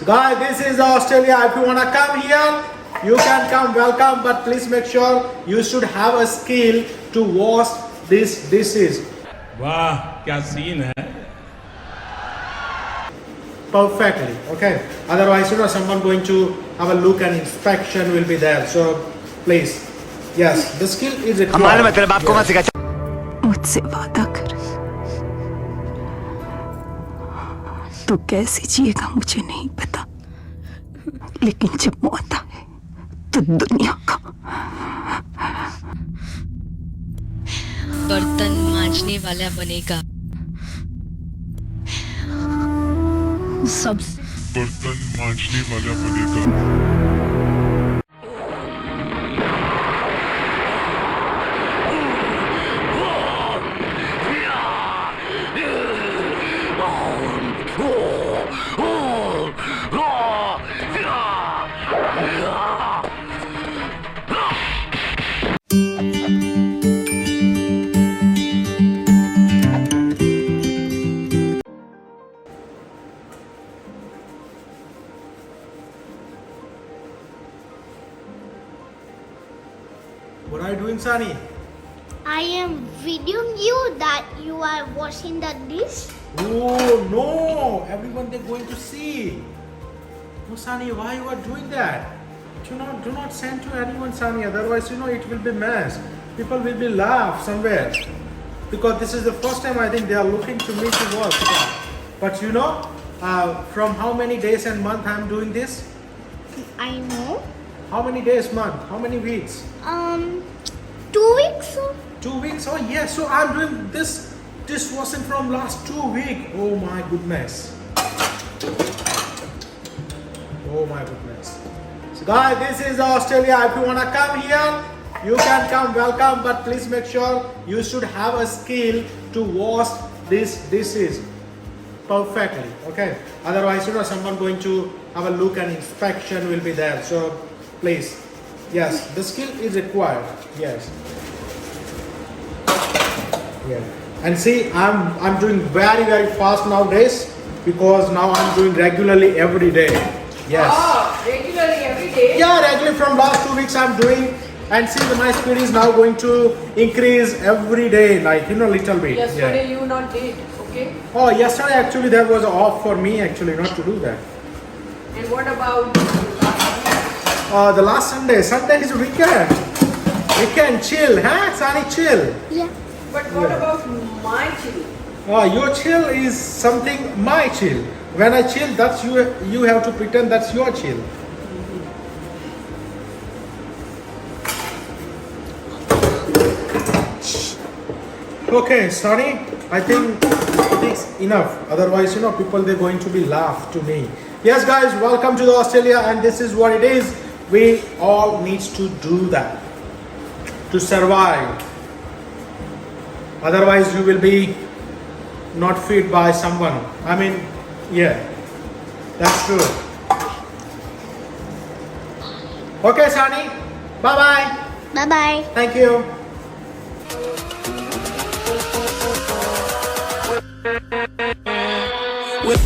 So guys, this is Australia. If you wanna come here, you can come, welcome, but please make sure you should have a skill to wash these dishes. वाह क्या scene है Perfectly, okay. Otherwise, someone going to have a look and inspection will be there. So please, yes, the skill is required. Yes. मुझसे वादा कर, तू कैसे जिएगा मुझे नहीं पता, लेकिन जब मौत आए तो दुनिया का बर्तन मांजने वाला बनेगा, सबसे बर्तन मांजने वाला बनेगा। What are you doing, Sani? I am videoing you that you are washing the dish. Oh no! Everyone they're going to see. Oh, Sani, why you are doing that? Do not send to anyone, Sani. Otherwise, it will be mess. People will be laugh somewhere because this is the first time I think they are looking to me to work. But from how many days and month I am doing this? I know. How many days, month? How many weeks? 2 weeks. 2 weeks. Oh yes. So I'm doing this dishwashing from last 2 weeks. Oh my goodness. Oh my goodness. So guys, this is Australia. If you wanna come here, you can come, welcome, but please make sure you should have a skill to wash these dishes perfectly. Okay. Otherwise, someone going to have a look and inspection will be there. So please, yes, the skill is required. Yes. Yeah. And see, I'm doing very fast nowadays because now I'm doing regularly every day. Yes. Ah, regularly every day? Yeah, regularly from last 2 weeks I'm doing, and see my speed is now going to increase every day, like little bit. Yesterday you not did, okay? Oh, yesterday actually there was off for me actually not to do that. And what about The last Sunday is weekend. Weekend chill, huh? Sunny chill. Yeah. But what about my chill? Your chill is something my chill. When I chill, that's you have to pretend that's your chill. Okay, Sonny, I think it is enough. Otherwise, people they're going to be laugh to me. Yes, guys, welcome to the Australia, and this is what it is. We all need to do that to survive. Otherwise, you will be not fed by someone. I mean, yeah, that's true. Okay, Sani. Bye-bye. Bye-bye. Thank you. With